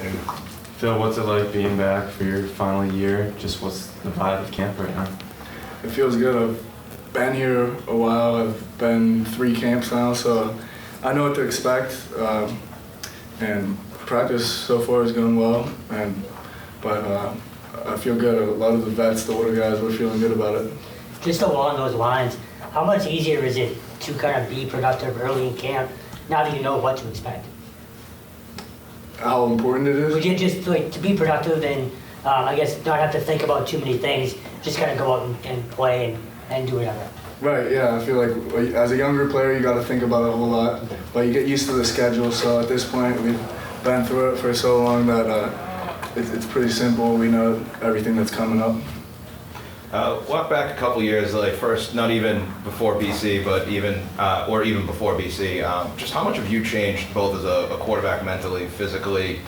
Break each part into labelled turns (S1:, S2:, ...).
S1: And Phil, what's it like being back for your final year? Just what's the vibe of camp right now?
S2: It feels good. I've been here a while. I've been 3 camps now, so I know what to expect. And practice so far is going well. But I feel good. A lot of the vets, the older guys, we're feeling good about it.
S3: Just along those lines, how much easier is it to kind of be productive early in camp now that you know what to expect?
S2: How important it is?
S3: Would you just like to be productive and I guess not have to think about too many things, just kind of go out and play and do whatever?
S2: Right, yeah. I feel like as a younger player, you got to think about it a whole lot, but you get used to the schedule. So at this point, we've been through it for so long that it's pretty simple. We know everything that's coming up.
S4: Walk back a couple years, like first, not even before BC, but even before BC. Just how much have you changed, both as a quarterback, mentally, physically,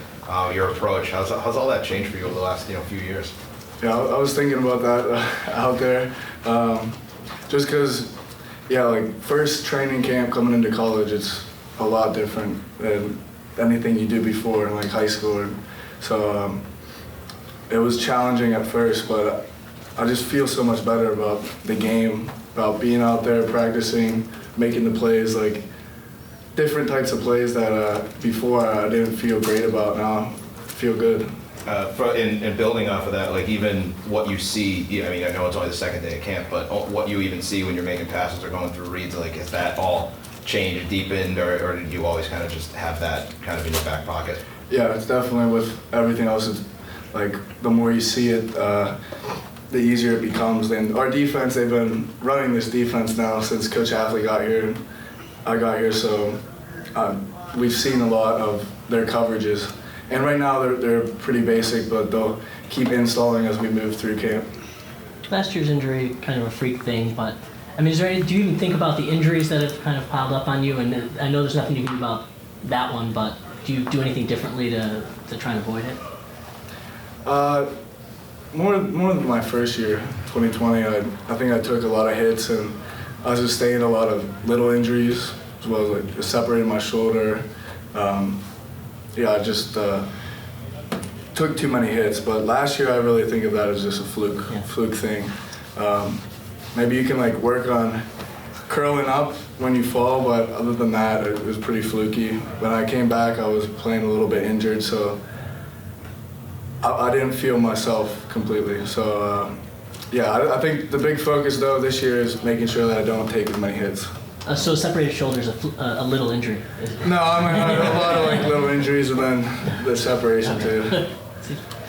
S4: your approach? How's all that changed for you over the last few years?
S2: Yeah, I was thinking about that out there, just because, like first training camp coming into college, it's a lot different than anything you do before in like high school. So it was challenging at first, but I just feel so much better about the game, about being out there practicing, making the plays, like different types of plays that before I didn't feel great about. Now I feel good.
S4: In building off of that, like even what you see, I mean, I know it's only the second day of camp, but what you even see when you're making passes or going through reads, like has that all changed, deepened, or did you always kind of just have that kind of in your back pocket?
S2: Yeah, it's definitely with everything else. It's like the more you see it, the easier it becomes. And our defense, they've been running this defense now since Coach Hafley got here. I got here, so we've seen a lot of their coverages. And right now they're pretty basic, but they'll keep installing as we move through camp.
S5: Last year's injury, kind of a freak thing, but I mean, do you even think about the injuries that have kind of piled up on you? And I know there's nothing you can do about that one, but do you do anything differently to try and avoid it?
S2: More than my first year, 2020, I think I took a lot of hits, and I was sustained a lot of little injuries, as well as like separated my shoulder. I just took too many hits, but last year I really think of that as just a fluke thing. Maybe you can like work on curling up when you fall, but other than that, it was pretty fluky. When I came back, I was playing a little bit injured, so I didn't feel myself completely. So I think the big focus though this year is making sure that I don't take as many hits.
S5: So separated shoulders, a little injury.
S2: No, I mean, a lot of like little injuries and then the separation too.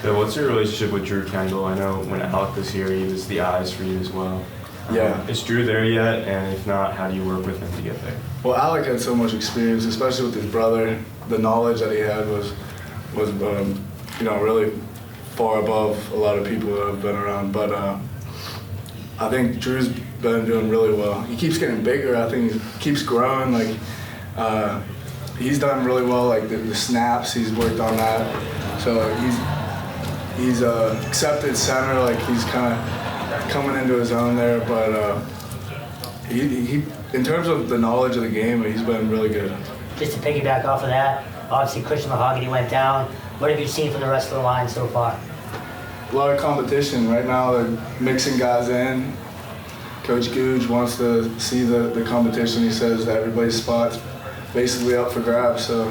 S1: So what's your relationship with Drew Kendall? I know when Alec was here, he was the eyes for you as well.
S2: Yeah.
S1: Is Drew there yet? And if not, how do you work with him to get there?
S2: Well, Alec had so much experience, especially with his brother. The knowledge that he had was really far above a lot of people that have been around. But I think Drew's been doing really well. He keeps getting bigger. I think he keeps growing. Like he's done really well. Like the snaps, he's worked on that. So he's accepted center. Like he's kind of coming into his own there. But he in terms of the knowledge of the game, he's been really good.
S3: Just to piggyback off of that, obviously Christian Mahogany went down. What have you seen from the rest of the line so far?
S2: A lot of competition. Right now they're mixing guys in. Coach Googe wants to see the competition. He says that everybody's spot's basically up for grabs. So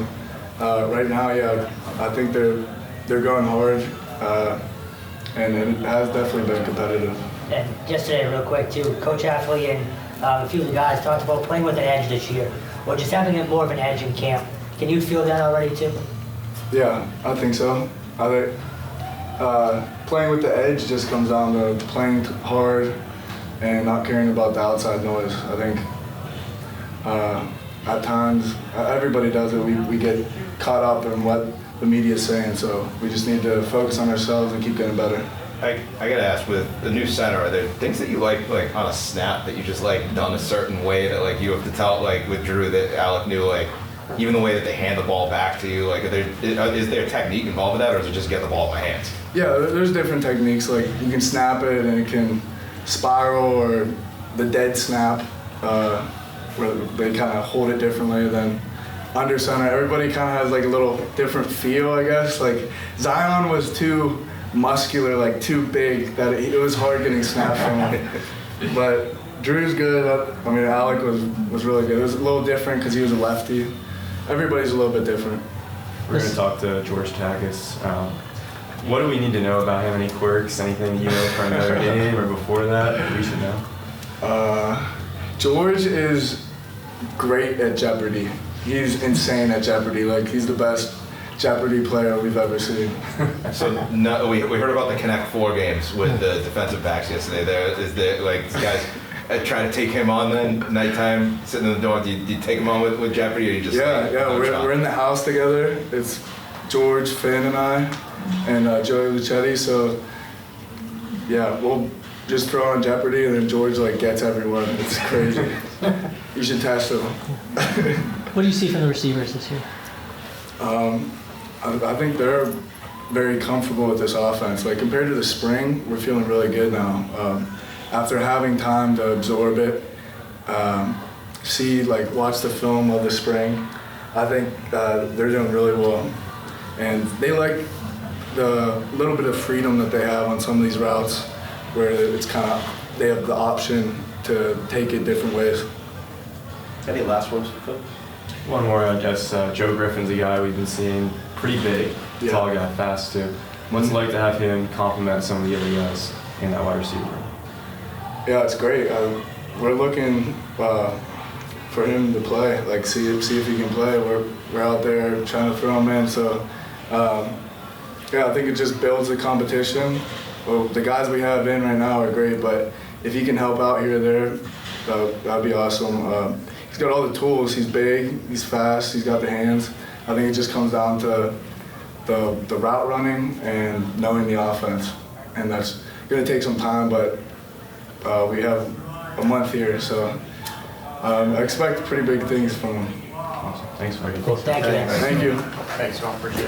S2: right now, I think they're going hard, and it has definitely been competitive.
S3: And yesterday, real quick too, Coach Hafley and a few of the guys talked about playing with an edge this year, or just having more of an edge in camp. Can you feel that already too?
S2: Yeah, I think so. I think playing with the edge just comes down to playing hard and not caring about the outside noise. I think at times, everybody does it. We get caught up in what the media is saying, so we just need to focus on ourselves and keep getting better.
S4: I gotta ask, with the new center, are there things that you like on a snap that you just like done a certain way that like you have to tell, like with Drew, that Alec knew, like even the way that they hand the ball back to you, like is there technique involved with that, or is it just get the ball in my hands?
S2: Yeah, there's different techniques. Like you can snap it and it can spiral, or the dead snap, where they kind of hold it differently. Then under center. Everybody kind of has like a little different feel, I guess. Like Zion was too muscular, like too big, that it was hard getting snaps from him. But Drew's good. I mean, Alec was really good. It was a little different because he was a lefty. Everybody's a little bit different.
S1: We're going to talk to George Takis. What do we need to know about him? Any quirks? Anything you know from Notre Dame or before that we should know?
S2: George is great at Jeopardy. He's insane at Jeopardy. Like, he's the best Jeopardy player we've ever seen.
S4: So no, we heard about the Connect 4 games with the defensive backs yesterday. Is there like these guys trying to take him on then nighttime, sitting in the dorm? Do you take him on with Jeopardy, or you just
S2: we're in the house together. It's George, Finn, and I, and Joey Luchetti. So yeah, we'll just throw on Jeopardy, and then George like gets everyone. It's crazy. You should test him.
S5: What do you see from the receivers this year?
S2: I think they're very comfortable with this offense. Like, compared to the spring, we're feeling really good now. After having time to absorb it, watch the film of the spring, I think they're doing really well. And they like the little bit of freedom that they have on some of these routes, where it's kind of, they have the option to take it different ways.
S6: Any last words for Coach?
S1: One more, I guess. Joe Griffin's a guy we've been seeing, pretty big, tall guy, fast too. What's it like to have him complement some of the other guys in that wide receiver room?
S2: Yeah, it's great. We're looking for him to play, like see if he can play. We're out there trying to throw him in. So yeah, I think it just builds the competition. Well, the guys we have in right now are great, but if he can help out here or there, that'd be awesome. He's got all the tools. He's big, he's fast, he's got the hands. I think it just comes down to the route running and knowing the offense. And that's going to take some time, but we have a month here, so I expect pretty big things from him.
S1: Awesome. Thanks, Frankie.
S3: Cool. Thank you.
S2: Thank you.
S6: Thanks, Ron. Appreciate it.